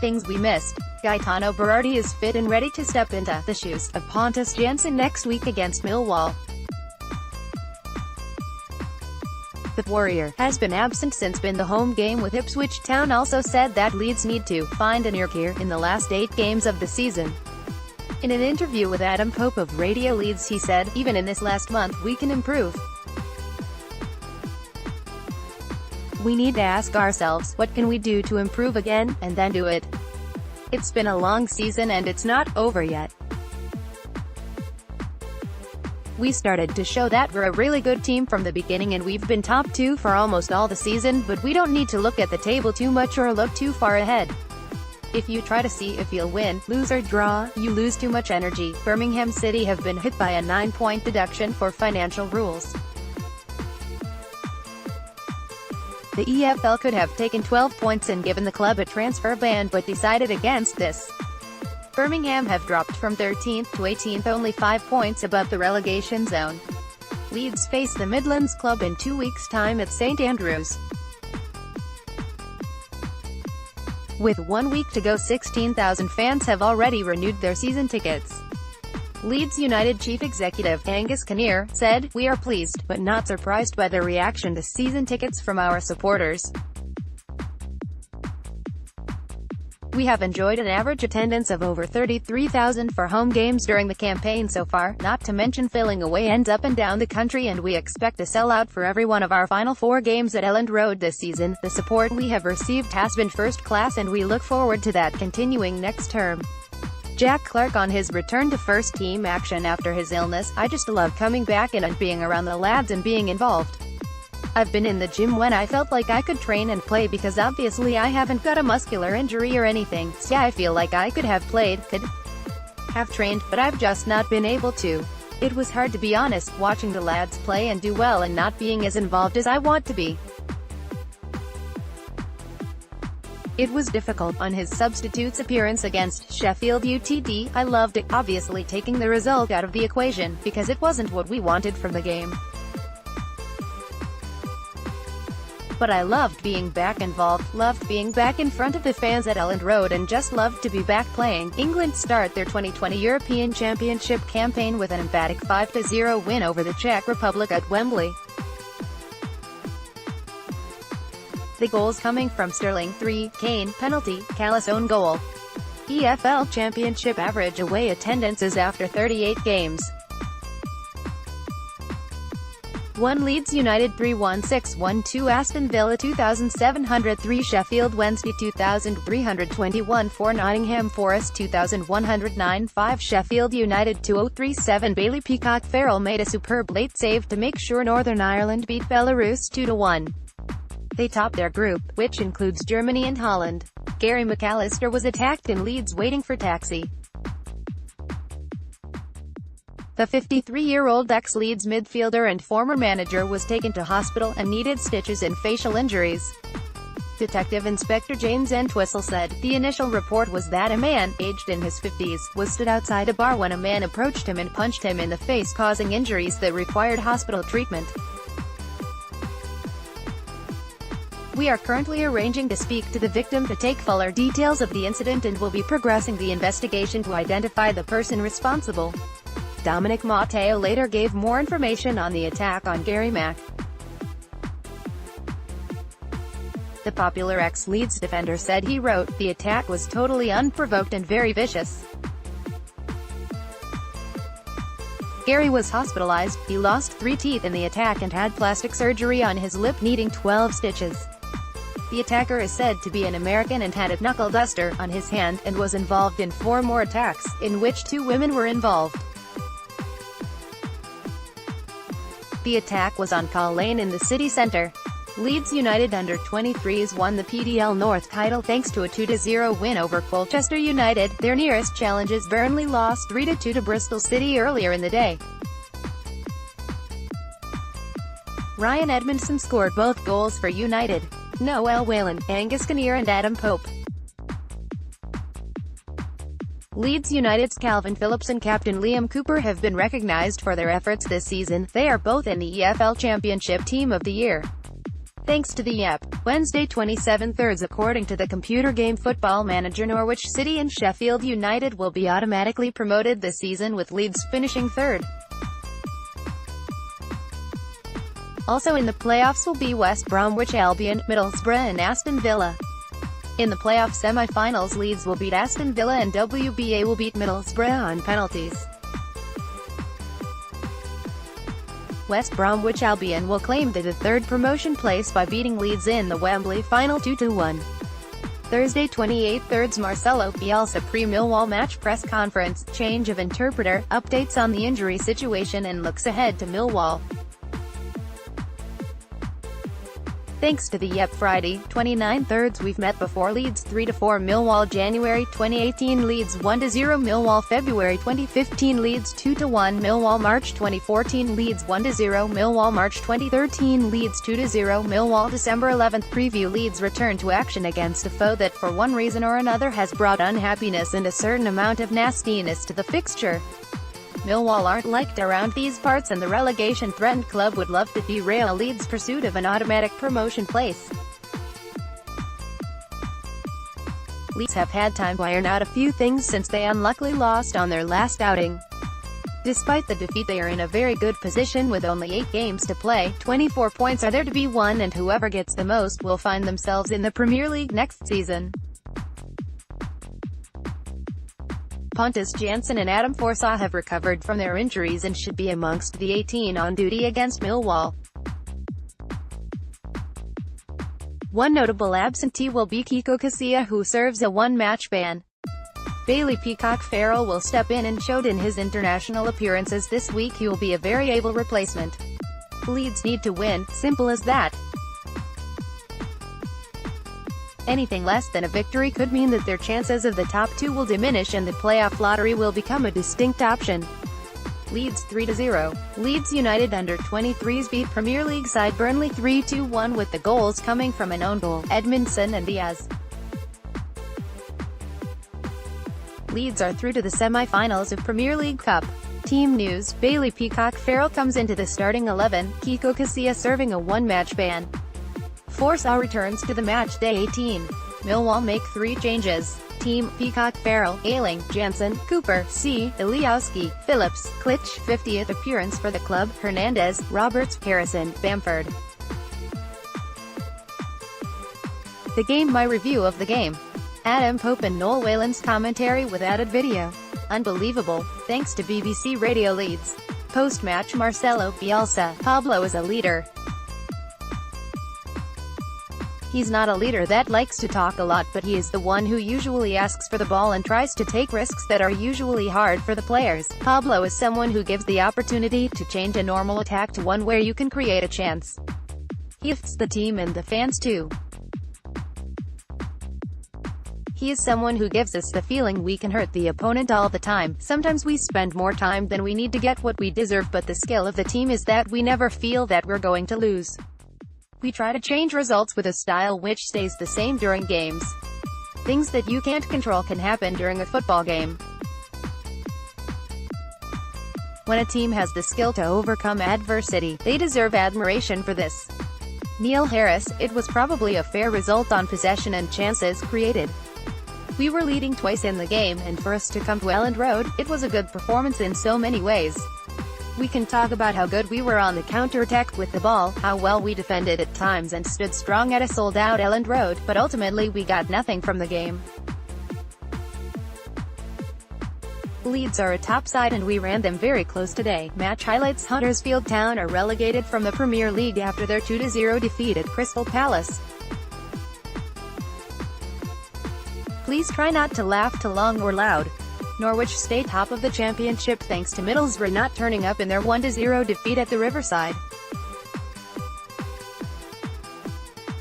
things we missed. Gaetano Berardi is fit and ready to step into the shoes of Pontus Jansson next week against Millwall. The Warrior has been absent since the home game with Ipswich Town. Also said that Leeds need to find an ear gear in the last 8 games of the season. In an interview with Adam Pope of Radio Leeds, he said, "Even in this last month we can improve. We need to ask ourselves, what can we do to improve again, and then do it. It's been a long season and it's not over yet. We started to show that we're a really good team from the beginning and we've been top 2 for almost all the season, but we don't need to look at the table too much or look too far ahead. If you try to see if you'll win, lose or draw, you lose too much energy." Birmingham City have been hit by a 9-point deduction for financial rules. The EFL could have taken 12 points and given the club a transfer ban but decided against this. Birmingham have dropped from 13th to 18th, only 5 points above the relegation zone. Leeds face the Midlands club in 2 weeks' time at St Andrews. With 1 week to go, 16,000 fans have already renewed their season tickets. Leeds United chief executive, Angus Kinnear, said, "We are pleased, but not surprised by the reaction to season tickets from our supporters. We have enjoyed an average attendance of over 33,000 for home games during the campaign so far, not to mention filling away ends up and down the country, and we expect to sell out for every one of our final 4 games at Elland Road this season. The support we have received has been first class and we look forward to that continuing next term." Jack Clark on his return to first team action after his illness: "I just love coming back in and being around the lads and being involved. I've been in the gym when I felt like I could train and play because obviously I haven't got a muscular injury or anything, so I feel like I could have played, could have trained, but I've just not been able to. It was hard, to be honest, watching the lads play and do well and not being as involved as I want to be. It was difficult." On his substitute's appearance against Sheffield United, "I loved it, obviously taking the result out of the equation, because it wasn't what we wanted from the game. But I loved being back involved, loved being back in front of the fans at Elland Road and just loved to be back playing." England start their 2020 European Championship campaign with an emphatic 5-0 win over the Czech Republic at Wembley. The goals coming from Sterling 3, Kane, penalty, Callas own goal. EFL Championship average away attendances after 38 games: 1 Leeds United 3-1 6-1 Aston Villa 2,703 Sheffield Wednesday 2,321 4 Nottingham Forest 2,109 5 Sheffield United 2,037 Bailey Peacock Farrell made a superb late save to make sure Northern Ireland beat Belarus 2-1. They topped their group, which includes Germany and Holland. Gary McAllister was attacked in Leeds waiting for taxi. The 53-year-old ex-Leeds midfielder and former manager was taken to hospital and needed stitches and facial injuries. Detective Inspector James Entwistle said, "The initial report was that a man, aged in his 50s, was stood outside a bar when a man approached him and punched him in the face, causing injuries that required hospital treatment. We are currently arranging to speak to the victim to take fuller details of the incident and will be progressing the investigation to identify the person responsible." Dominic Matteo later gave more information on the attack on Gary Mack. The popular ex-Leeds defender said he wrote, "The attack was totally unprovoked and very vicious. Gary was hospitalized. He lost 3 teeth in the attack and had plastic surgery on his lip, needing 12 stitches. The attacker is said to be an American and had a knuckle duster on his hand, and was involved in 4 more attacks, in which 2 women were involved. The attack was on Call Lane in the city centre." Leeds United under-23s won the PDL North title thanks to a 2-0 win over Colchester United. Their nearest challengers Burnley lost 3-2 to Bristol City earlier in the day. Ryan Edmondson scored both goals for United. Noel Whelan, Angus Kinnear and Adam Pope. Leeds United's Calvin Phillips and captain Liam Cooper have been recognised for their efforts this season. They are both in the EFL Championship Team of the Year. Thanks to the Yep. Wednesday 27/3. According to the computer game Football Manager, Norwich City and Sheffield United will be automatically promoted this season, with Leeds finishing third. Also in the playoffs will be West Bromwich Albion, Middlesbrough and Aston Villa. In the playoff semi-finals, Leeds will beat Aston Villa and WBA will beat Middlesbrough on penalties. West Bromwich Albion will claim the third promotion place by beating Leeds in the Wembley final 2-1. Thursday 28/3. Marcelo Bielsa pre-Millwall match press conference, change of interpreter, updates on the injury situation and looks ahead to Millwall. Thanks to the Yep. Friday 29/3. We've met before. Leeds 3-4 Millwall January 2018, Leeds 1-0 Millwall February 2015, Leeds 2-1 Millwall March 2014, Leeds 1-0 Millwall March 2013, Leeds 2-0 Millwall December 11th. Preview: Leeds return to action against a foe that for one reason or another has brought unhappiness and a certain amount of nastiness to the fixture. Millwall aren't liked around these parts and the relegation-threatened club would love to derail Leeds' pursuit of an automatic promotion place. Leeds have had time to iron out a few things since they unluckily lost on their last outing. Despite the defeat, they are in a very good position with only 8 games to play. 24 points are there to be won and whoever gets the most will find themselves in the Premier League next season. Pontus Jansson and Adam Forshaw have recovered from their injuries and should be amongst the 18 on duty against Millwall. One notable absentee will be Kiko Casilla, who serves a one-match ban. Bailey Peacock Farrell will step in and showed in his international appearances this week he will be a very able replacement. Leeds need to win, simple as that. Anything less than a victory could mean that their chances of the top 2 will diminish and the playoff lottery will become a distinct option. Leeds 3-0. Leeds United under-23s beat Premier League side Burnley 3-1 with the goals coming from an own goal, Edmondson and Diaz. Leeds are through to the semi-finals of Premier League Cup. Team news: Bailey Peacock Farrell comes into the starting 11, Kiko Casilla serving a one-match ban. Forshaw returns to the match day 18. Millwall make 3 changes. Team: Peacock Farrell, Ayling, Jansen, Cooper, C, Iliowski, Phillips, Klitsch, 50th appearance for the club, Hernandez, Roberts, Harrison, Bamford. The game. My review of the game. Adam Pope and Noel Whalen's commentary with added video. Unbelievable. Thanks to BBC Radio Leeds. Post-match: Marcelo Bielsa, Pablo is a leader. He's not a leader that likes to talk a lot, but he is the one who usually asks for the ball and tries to take risks that are usually hard for the players. Pablo is someone who gives the opportunity to change a normal attack to one where you can create a chance. He lifts the team and the fans too. He is someone who gives us the feeling we can hurt the opponent all the time. Sometimes we spend more time than we need to get what we deserve, but the skill of the team is that we never feel that we're going to lose. We try to change results with a style which stays the same during games. Things that you can't control can happen during a football game. When a team has the skill to overcome adversity, they deserve admiration for this. Neil Harris: it was probably a fair result on possession and chances created. We were leading twice in the game, and for us to come to Elland Road, it was a good performance in so many ways. We can talk about how good we were on the counter-attack with the ball, how well we defended at times and stood strong at a sold-out Elland Road, but ultimately we got nothing from the game. Leeds are a top side and we ran them very close today. Match highlights: Huddersfield Town are relegated from the Premier League after their 2-0 defeat at Crystal Palace. Please try not to laugh too long or loud. Norwich stay top of the championship thanks to Middlesbrough not turning up in their 1-0 defeat at the Riverside.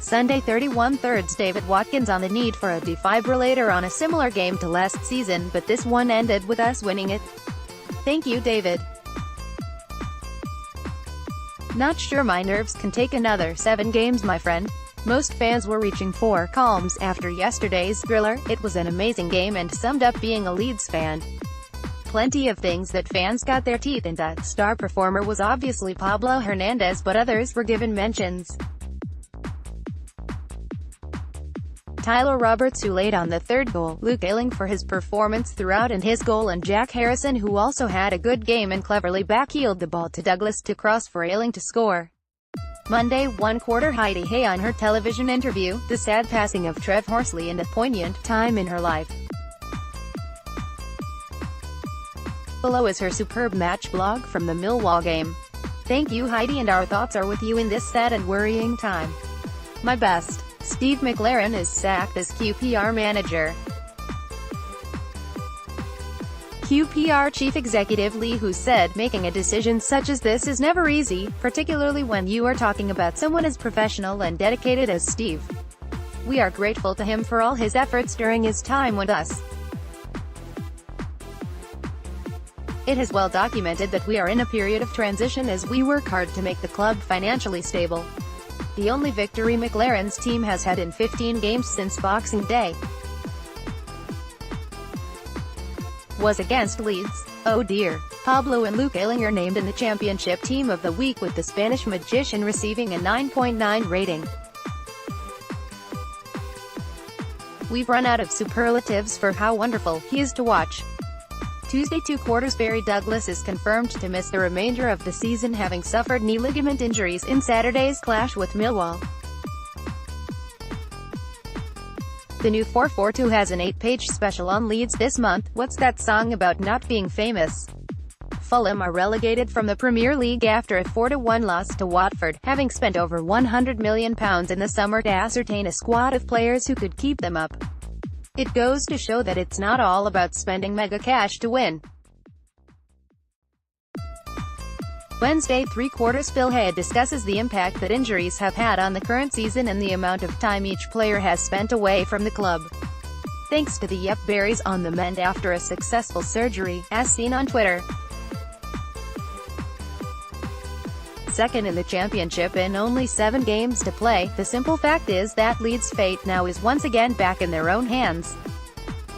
Sunday 31/3. David Watkins on the need for a defibrillator on a similar game to last season, but this one ended with us winning it. Thank you, David. Not sure my nerves can take another 7 games, my friend. Most fans were reaching for calms after yesterday's thriller. It was an amazing game and summed up being a Leeds fan. Plenty of things that fans got their teeth into. Star performer was obviously Pablo Hernandez, but others were given mentions. Tyler Roberts, who laid on the third goal, Luke Ayling for his performance throughout and his goal, and Jack Harrison, who also had a good game and cleverly backheeled the ball to Douglas to cross for Ayling to score. Monday, 1/4 Heidi Hay on her television interview, the sad passing of Trev Horsley and a poignant time in her life. Below is her superb match blog from the Millwall game. Thank you Heidi, and our thoughts are with you in this sad and worrying time. My best. Steve McLaren is sacked as QPR manager. QPR chief executive Lee Hu said, "Making a decision such as this is never easy, particularly when you are talking about someone as professional and dedicated as Steve. We are grateful to him for all his efforts during his time with us. It is well documented that we are in a period of transition as we work hard to make the club financially stable." The only victory McLaren's team has had in 15 games since Boxing Day was against Leeds. Oh dear. Pablo and Luke Ayling are named in the Championship Team of the Week, with the Spanish magician receiving a 9.9 rating. We've run out of superlatives for how wonderful he is to watch. Tuesday, 2/4 Barry Douglas is confirmed to miss the remainder of the season, having suffered knee ligament injuries in Saturday's clash with Millwall. The new 442 has an 8-page special on Leeds this month. What's that song about not being famous? Fulham are relegated from the Premier League after a 4-1 loss to Watford, having spent over £100 million in the summer to ascertain a squad of players who could keep them up. It goes to show that it's not all about spending mega cash to win. Wednesday, 3/4 Phil Hay discusses the impact that injuries have had on the current season and the amount of time each player has spent away from the club. Thanks to the Yep, Barry's on the mend after a successful surgery, as seen on Twitter. Second in the Championship in only 7 games to play, the simple fact is that Leeds' fate now is once again back in their own hands.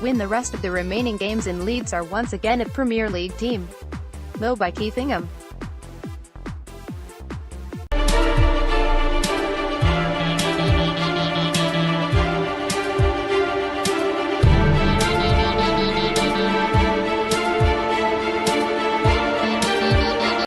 Win the rest of the remaining games and Leeds are once again a Premier League team. Mo by Keith Ingham.